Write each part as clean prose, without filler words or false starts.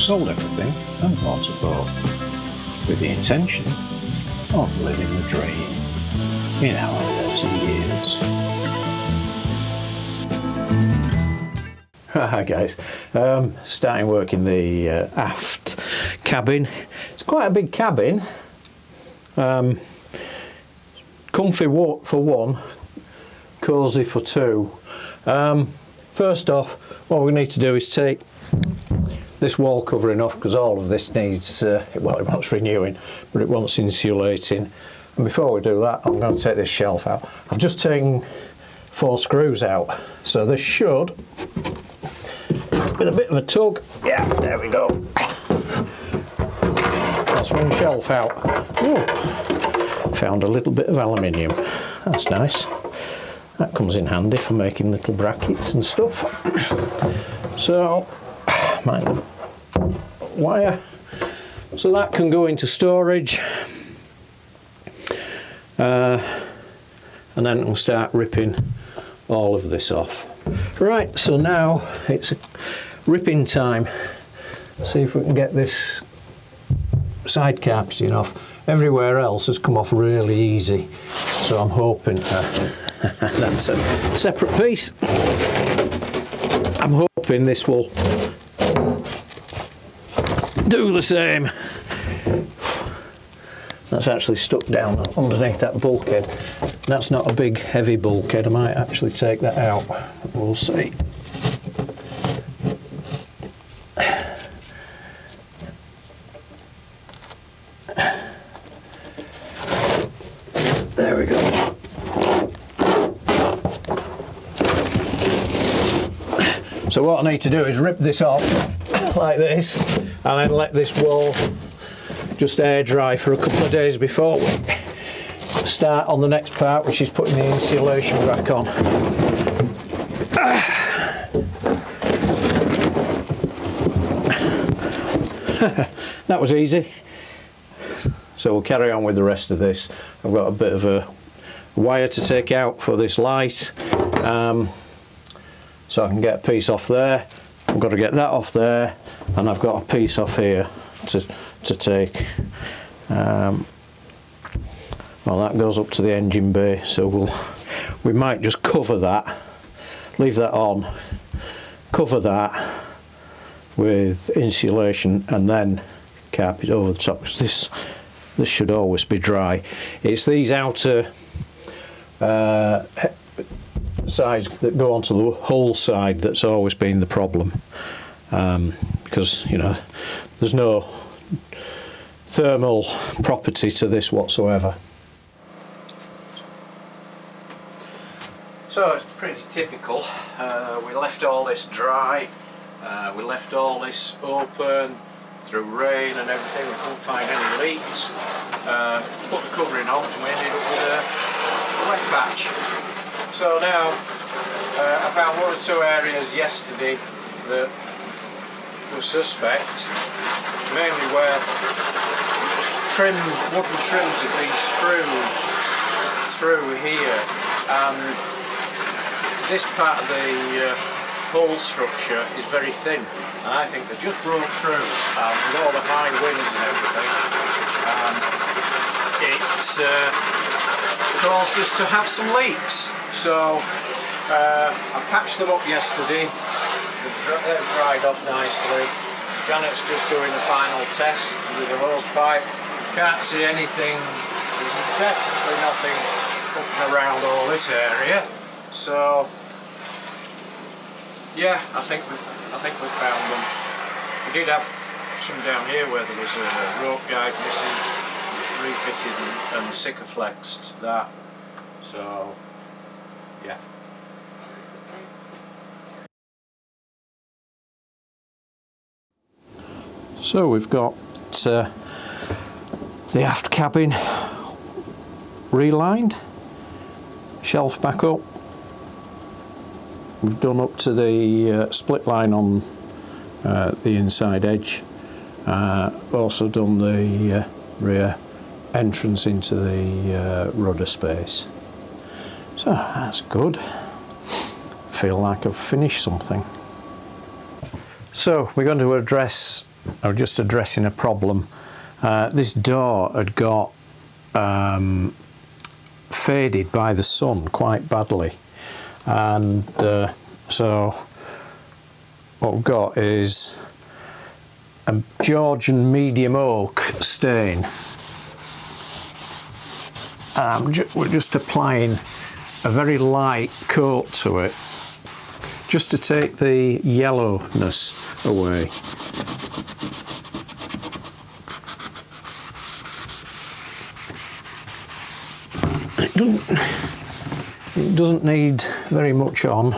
sold everything and bought a boat with the intention of living the dream in our 30 years. Hi guys, starting work in the aft cabin. It's quite a big cabin, comfy for one, cosy for two. First off, what we need to do is take this wall covering off, because all of this needs, well, it wants renewing, but it wants insulating. And before we do that, I'm going to take this shelf out. I've just taken 4 screws out, so this should, with a bit of a tug, yeah, there we go. That's one shelf out. Ooh, found a little bit of aluminium. That's nice. That comes in handy for making little brackets and stuff. So, my wire. So that can go into storage. And then we'll start ripping all of this off. Right, so now it's ripping time. See if we can get this side carpeting off. Everywhere else has come off really easy, so I'm hoping that's a separate piece. I'm hoping this will do the same. That's actually stuck down underneath that bulkhead. That's not a big heavy bulkhead. I might actually take that out. We'll see. There we go. So what I need to do is rip this off like this, and then let this wall just air dry for a couple of days before we start on the next part, which is putting the insulation back on. That was easy. So we'll carry on with the rest of this. I've got a bit of a wire to take out for this light, so I can get a piece off there. I've got to get that off there, and I've got a piece off here to take. Well, that goes up to the engine bay, so we might just cover that, leave that on, cover that with insulation, and then carpet over the top, because this should always be dry. It's these outer sides that go onto the hull side that's always been the problem, because, you know, there's no thermal property to this whatsoever. So it's pretty typical. We left all this dry, we left all this open through rain and everything. We couldn't find any leaks. Put the covering on and we ended up with a wet patch. So now I found 1 or 2 areas yesterday that were suspect, mainly where wooden trims have been screwed through here, and this part of the hull structure is very thin, and I think they just broke through, with all the high winds and everything, it's caused us to have some leaks. So I patched them up yesterday. They've dried off nicely. Janet's just doing the final test with the hose pipe. Can't see anything. There's definitely nothing up and around all this area. So yeah, I think we've found them. We did have some down here where there was a rope guide missing. We've refitted and Sikaflexed that. So yeah. So we've got the aft cabin relined, shelf back up. We've done up to the split line on the inside edge. Also done the rear entrance into the rudder space. So that's good. Feel like I've finished something. So we're going to address I was just addressing a problem. This door had got faded by the sun quite badly, and so what we've got is a Georgian medium oak stain. We're just applying a very light coat to it, just to take the yellowness away. It doesn't need very much on.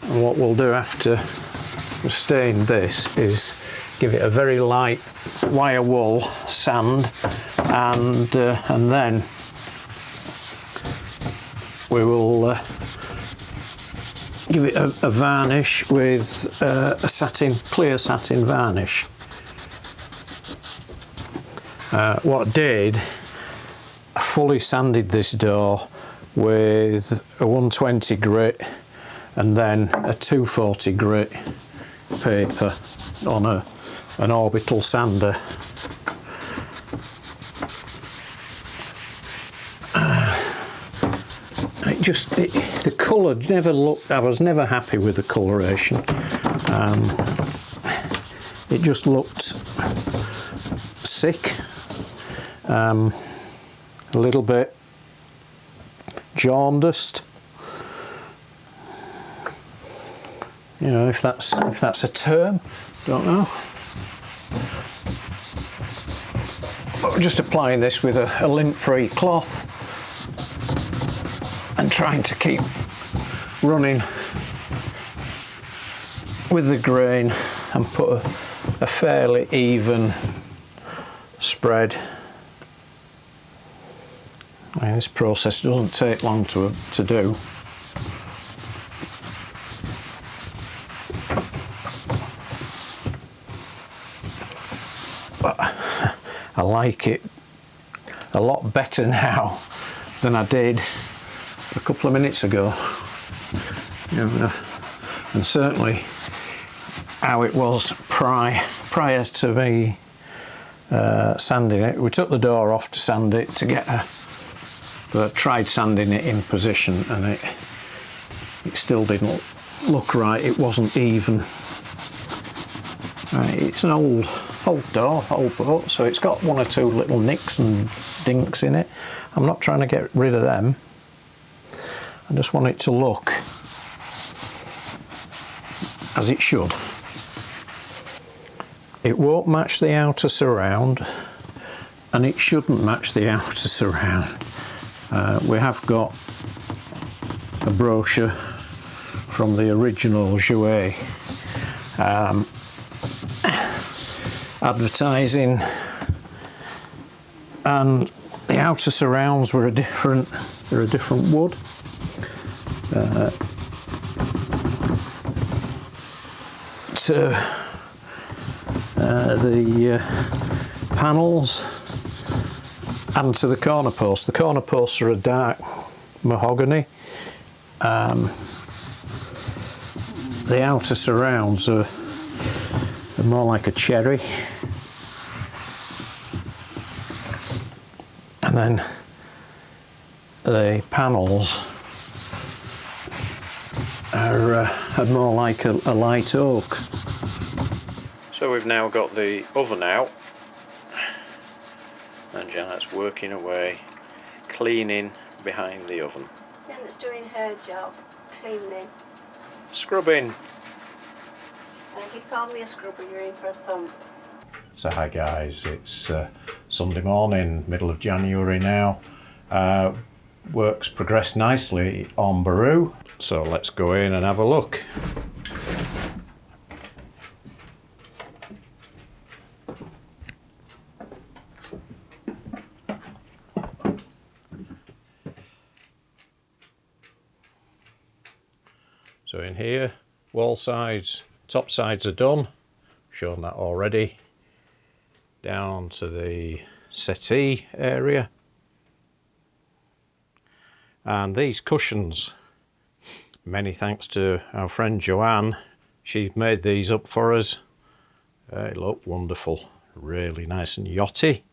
And what we'll do after we've stained this is give it a very light wire wool sand, and then we will give it a varnish with a clear satin varnish. What I did, I fully sanded this door with a 120 grit and then a 240 grit paper on an orbital sander. The colour never looked, I was never happy with the coloration. It just looked sick, a little bit jaundiced. You know, if that's a term, don't know. But we're just applying this with a lint-free cloth and trying to keep running with the grain and put a fairly even spread. I mean, this process doesn't take long to do. But I like it a lot better now than I did a couple of minutes ago. You know, and certainly how it was prior to me sanding it. We took the door off to sand it to get but I tried sanding it in position, and it still didn't look right. It wasn't even. It's an old door, old boat, so it's got one or two little nicks and dinks in it. I'm not trying to get rid of them. I just want it to look as it should. It won't match the outer surround, and it shouldn't match the outer surround. We have got a brochure from the original Jouet advertising, and the outer surrounds were they're a different wood. To the panels and to the corner posts. The corner posts are a dark mahogany. The outer surrounds are more like a cherry. And then the panels are more like a light oak. So we've now got the oven out, and Janet's working away, cleaning behind the oven. Janet's doing her job, cleaning. Scrubbing. And if you call me a scrubber, you're in for a thump. So hi guys, it's Sunday morning, middle of January now. Work's progressed nicely on Baru, so let's go in and have a look. So in here, wall sides, top sides are done, shown that already. Down to the settee area. And these cushions, Many thanks to our friend Joanne. She made these up for us. They look wonderful, really nice and yachty.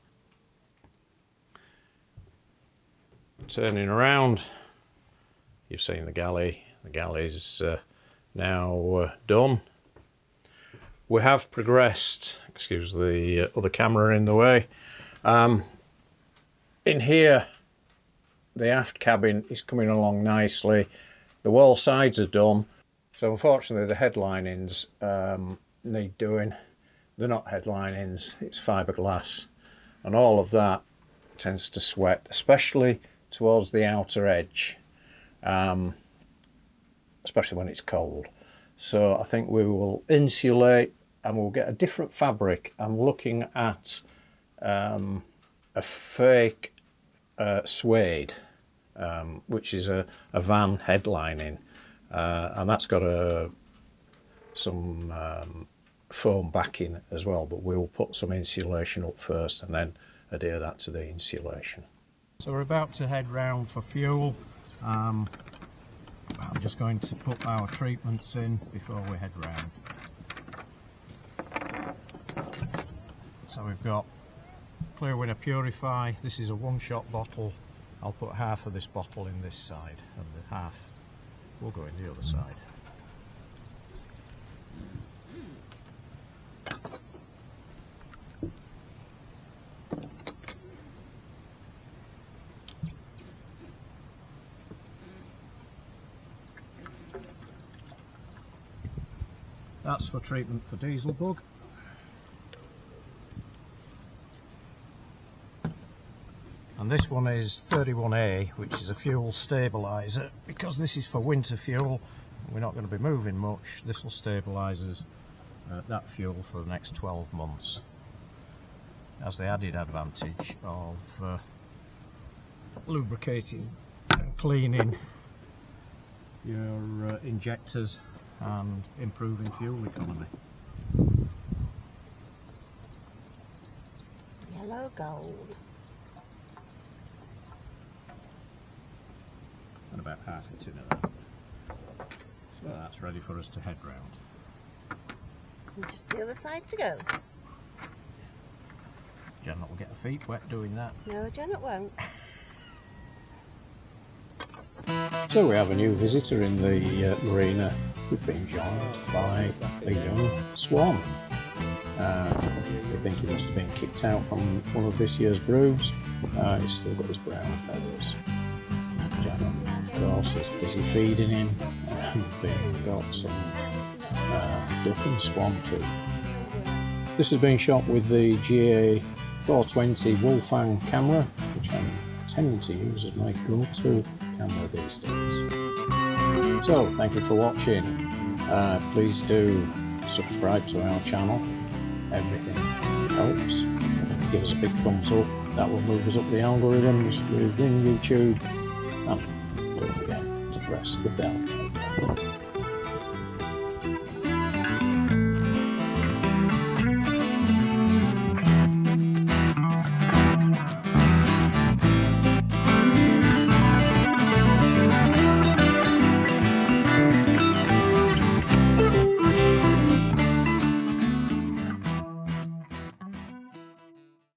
Turning around, you've seen the galley. The galley's now done. We have progressed, excuse the other camera in the way. In here, the aft cabin is coming along nicely. The wall sides are done, so unfortunately the headlinings need doing. They're not headlinings, it's fiberglass, and all of that tends to sweat, especially towards the outer edge, especially when it's cold. So I think we will insulate and we'll get a different fabric. I'm looking at a fake suede, which is a van headlining, and that's got some foam backing as well, but we will put some insulation up first and then adhere that to the insulation. So we're about to head round for fuel. I'm just going to put our treatments in before we head round. So we've got Clear Winner Purify. This is a one-shot bottle. I'll put half of this bottle in this side and the half will go in the other side. That's for treatment for diesel bug. And this one is 31A, which is a fuel stabiliser. Because this is for winter fuel, we're not going to be moving much. This will stabilise us that fuel for the next 12 months. It has the added advantage of lubricating and cleaning your injectors and improving fuel economy. Yellow gold. And about half a tin of that. So that's ready for us to head round. And just the other side to go. Janet will get her feet wet doing that. No, Janet won't. So we have a new visitor in the marina. We've been joined by a young swan. We think he must have been kicked out from one of this year's broods. He's still got his brown feathers. Janet, of course, is busy feeding him. We've got some duck and swan too. This has been shot with the Ga420 Wolfanf camera, which I tend to use as my go-to camera these days. So, thank you for watching. Please do subscribe to our channel. Everything helps. Give us a big thumbs up. That will move us up the algorithms within YouTube. And don't forget to press the bell.